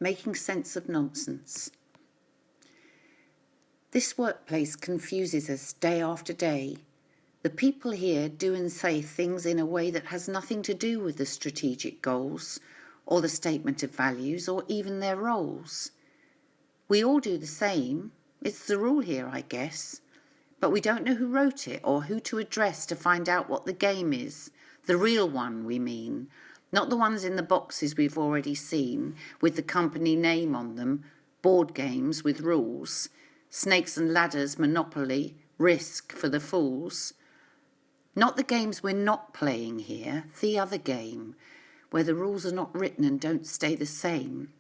Making sense of nonsense. This workplace confuses us day after day. The people here do and say things in a way that has nothing to do with the strategic goals, or the statement of values, or even their roles. We all do the same. It's the rule here, I guess. But we don't know who wrote it or who to address to find out what the game is. The real one, we mean. Not the ones in the boxes we've already seen, with the company name on them, board games with rules, snakes and ladders, Monopoly, Risk for the fools. Not the games we're not playing here, the other game, where the rules are not written and don't stay the same,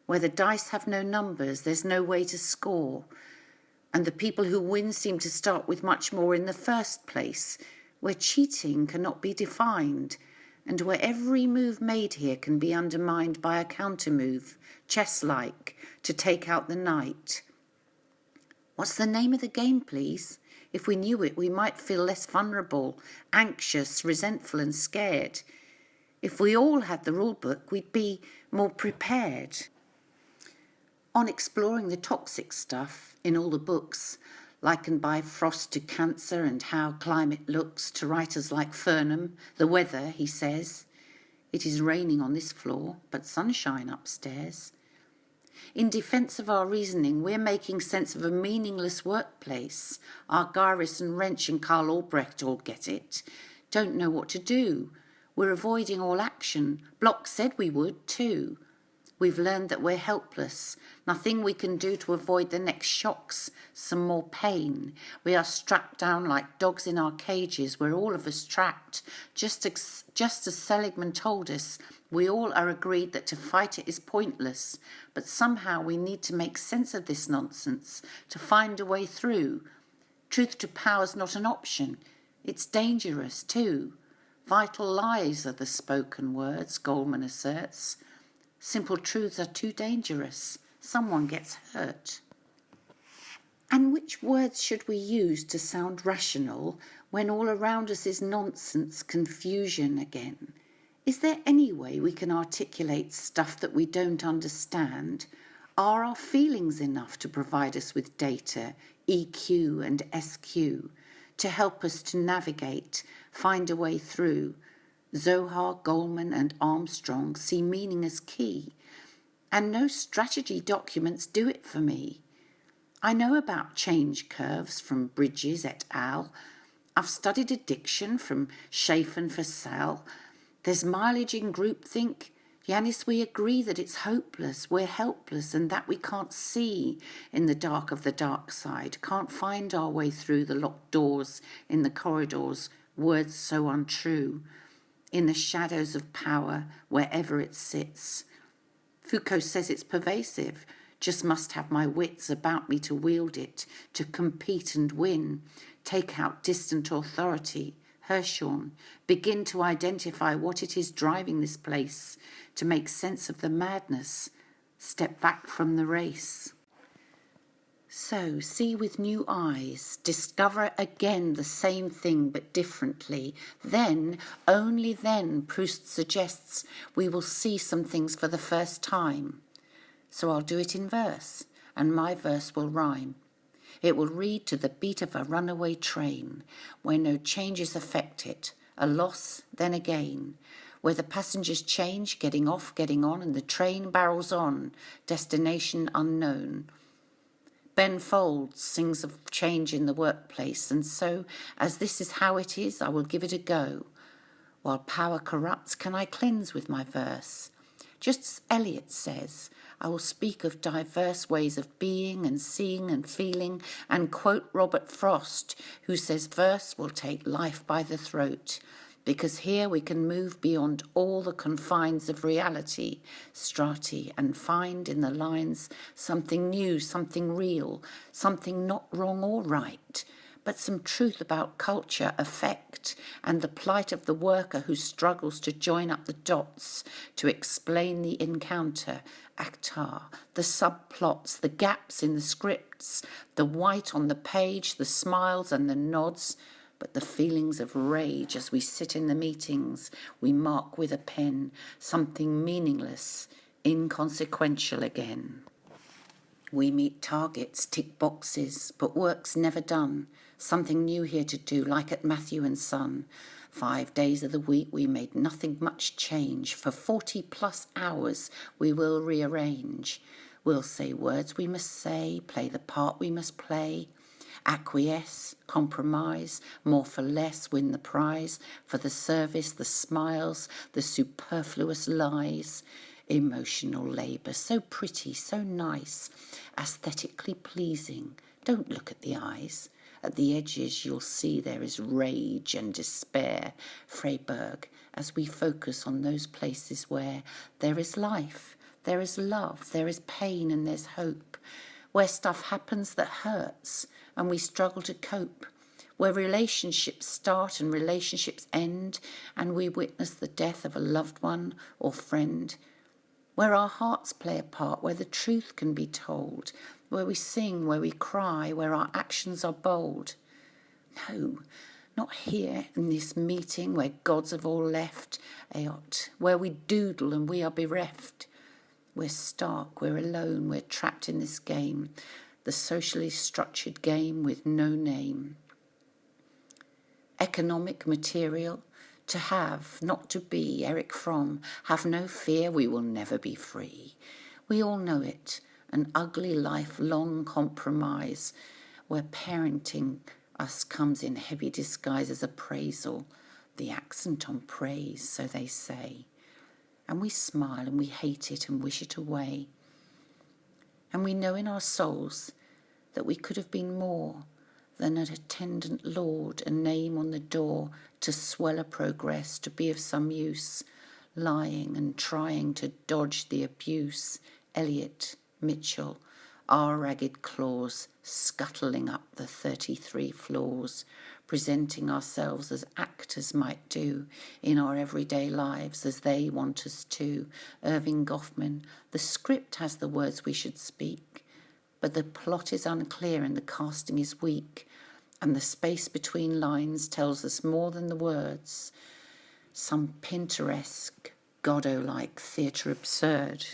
where the dice have no numbers, there's no way to score, and the people who win seem to start with much more in the first place, where cheating cannot be defined, and where every move made here can be undermined by a counter-move, chess-like, to take out the knight. What's the name of the game, please? If we knew it, we might feel less vulnerable, anxious, resentful and scared. If we all had the rule book, we'd be more prepared. On exploring the toxic stuff in all the books, likened by frost to cancer and how climate looks, to writers like Furnham, the weather, he says. It is raining on this floor, but sunshine upstairs. In defence of our reasoning, we're making sense of a meaningless workplace. Our Gyrus and Wrench and Karl Albrecht all get it. Don't know what to do. We're avoiding all action. Bloch said we would too. We've learned that we're helpless. Nothing we can do to avoid the next shocks, some more pain. We are strapped down like dogs in our cages. We're all of us trapped. Just as Seligman told us, we all are agreed that to fight it is pointless. But somehow we need to make sense of this nonsense, to find a way through. Truth to power's not an option. It's dangerous too. Vital lies are the spoken words, Goldman asserts. Simple truths are too dangerous. Someone gets hurt. And which words should we use to sound rational when all around us is nonsense, confusion again? Is there any way we can articulate stuff that we don't understand? Are our feelings enough to provide us with data, EQ and SQ, to help us to navigate, find a way through? Zohar, Goldman and Armstrong see meaning as key, and no strategy documents do it for me. I know about change curves from Bridges et al. I've studied addiction from Schaaf and Fassel. There's mileage in groupthink. Yanis, we agree that it's hopeless, we're helpless, and that we can't see in the dark of the dark side, can't find our way through the locked doors in the corridors, words so untrue. In the shadows of power, wherever it sits. Foucault says it's pervasive, just must have my wits about me to wield it, to compete and win, take out distant authority. Hirschhorn, begin to identify what it is driving this place, to make sense of the madness, step back from the race. So, see with new eyes, discover again the same thing but differently. Then, only then, Proust suggests we will see some things for the first time. So I'll do it in verse, and my verse will rhyme. It will read to the beat of a runaway train, where no changes affect it, a loss, then a gain, where the passengers change, getting off, getting on, and the train barrels on, destination unknown. Ben Folds sings of change in the workplace, and so, as this is how it is, I will give it a go. While power corrupts, can I cleanse with my verse? Just as Eliot says, I will speak of diverse ways of being and seeing and feeling, and quote Robert Frost, who says verse will take life by the throat, because here we can move beyond all the confines of reality, strati, and find in the lines something new, something real, something not wrong or right, but some truth about culture, effect, and the plight of the worker who struggles to join up the dots, to explain the encounter, actar, the subplots, the gaps in the scripts, the white on the page, the smiles and the nods, but the feelings of rage as we sit in the meetings, we mark with a pen something meaningless, inconsequential again. We meet targets, tick boxes, but work's never done. Something new here to do, like at Matthew and Son. 5 days of the week we made nothing much change. For 40 plus hours we will rearrange. We'll say words we must say, play the part we must play. Acquiesce, compromise, more for less, win the prize. For the service, the smiles, the superfluous lies. Emotional labour, so pretty, so nice, aesthetically pleasing. Don't look at the eyes. At the edges you'll see there is rage and despair. Freiburg, as we focus on those places where there is life, there is love, there is pain and there's hope. Where stuff happens that hurts and we struggle to cope. Where relationships start and relationships end and we witness the death of a loved one or friend. Where our hearts play a part, where the truth can be told, where we sing, where we cry, where our actions are bold. No, not here in this meeting where gods have all left, where we doodle and we are bereft. We're stark, we're alone, we're trapped in this game, the socially structured game with no name. Economic, material, to have, not to be, Eric Fromm, have no fear, we will never be free. We all know it, an ugly lifelong compromise, where parenting us comes in heavy disguise as appraisal, the accent on praise, so they say. And we smile and we hate it and wish it away. And we know in our souls that we could have been more than an attendant lord, a name on the door, to swell a progress, to be of some use, lying and trying to dodge the abuse. Eliot, Mitchell, our ragged claws, scuttling up the 33 floors, presenting ourselves as actors might do in our everyday lives as they want us to. Irving Goffman, the script has the words we should speak, but the plot is unclear and the casting is weak, and the space between lines tells us more than the words. Some Pinteresque, Godot-like theatre absurd.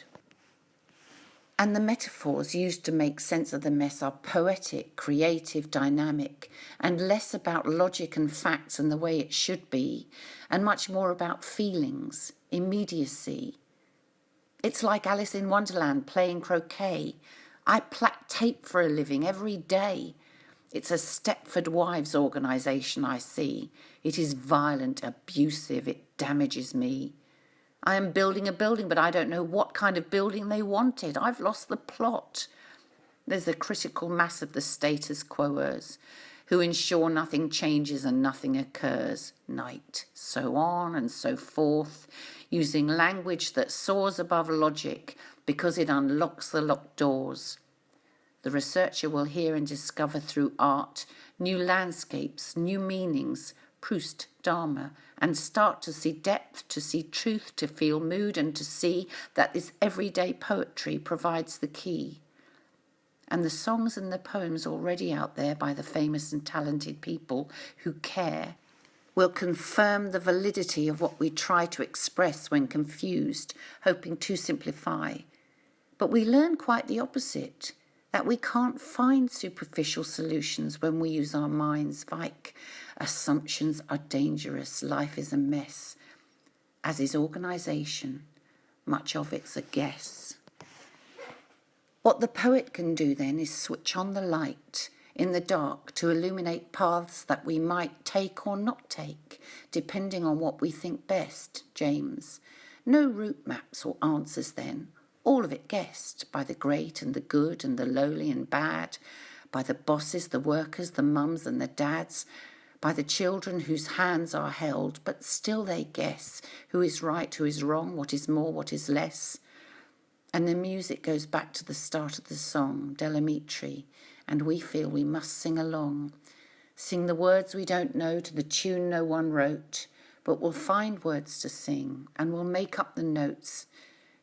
And the metaphors used to make sense of the mess are poetic, creative, dynamic, and less about logic and facts and the way it should be, and much more about feelings, immediacy. It's like Alice in Wonderland playing croquet. I plait tape for a living every day. It's a Stepford Wives organisation I see. It is violent, abusive, it damages me. I am building a building, but I don't know what kind of building they wanted. I've lost the plot. There's a critical mass of the status quoers who ensure nothing changes and nothing occurs. Night, so on and so forth, using language that soars above logic because it unlocks the locked doors. The researcher will hear and discover through art new landscapes, new meanings, Proust, Dharma, and start to see depth, to see truth, to feel mood, and to see that this everyday poetry provides the key. And the songs and the poems already out there by the famous and talented people who care will confirm the validity of what we try to express when confused, hoping to simplify. But we learn quite the opposite, that we can't find superficial solutions when we use our minds. Like, assumptions are dangerous, life is a mess, as is organisation. Much of it's a guess. What the poet can do then is switch on the light in the dark to illuminate paths that we might take or not take, depending on what we think best. James. No route maps or answers then, all of it guessed by the great and the good and the lowly and bad, by the bosses, the workers, the mums and the dads, by the children whose hands are held, but still they guess who is right, who is wrong, what is more, what is less. And the music goes back to the start of the song, Delamitri, and we feel we must sing along. Sing the words we don't know to the tune no one wrote, but we'll find words to sing and we'll make up the notes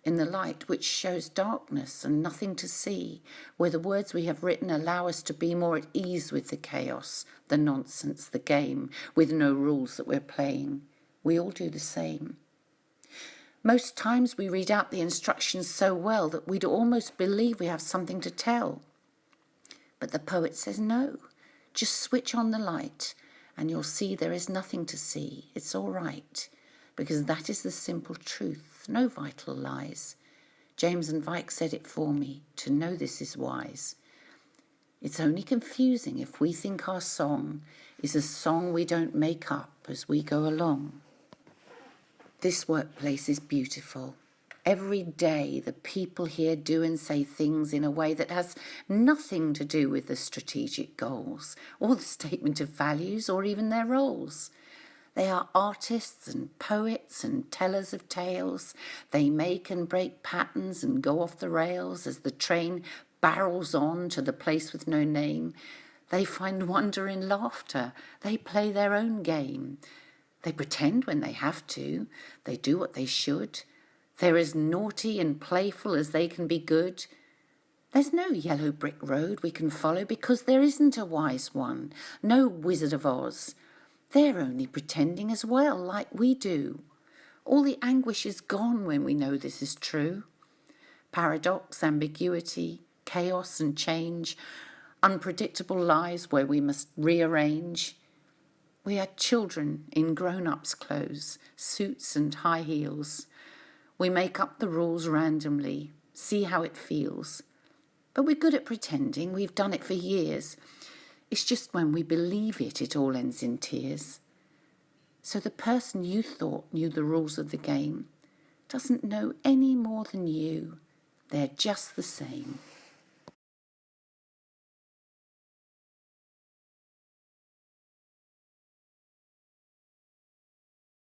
in the light which shows darkness and nothing to see, where the words we have written allow us to be more at ease with the chaos, the nonsense, the game, with no rules that we're playing. We all do the same. Most times we read out the instructions so well that we'd almost believe we have something to tell. But the poet says no, just switch on the light and you'll see there is nothing to see. It's all right, because that is the simple truth, no vital lies. James and Vike said it for me, to know this is wise. It's only confusing if we think our song is a song we don't make up as we go along. This workplace is beautiful. Every day the people here do and say things in a way that has nothing to do with the strategic goals or the statement of values or even their roles. They are artists and poets and tellers of tales. They make and break patterns and go off the rails as the train barrels on to the place with no name. They find wonder in laughter. They play their own game. They pretend when they have to. They do what they should. They're as naughty and playful as they can be good. There's no yellow brick road we can follow because there isn't a wise one, no Wizard of Oz. They're only pretending as well, like we do. All the anguish is gone when we know this is true. Paradox, ambiguity, chaos and change, unpredictable lives where we must rearrange. We are children in grown-ups' clothes, suits and high heels. We make up the rules randomly, see how it feels. But we're good at pretending, we've done it for years. It's just when we believe it, it all ends in tears. So the person you thought knew the rules of the game doesn't know any more than you. They're just the same.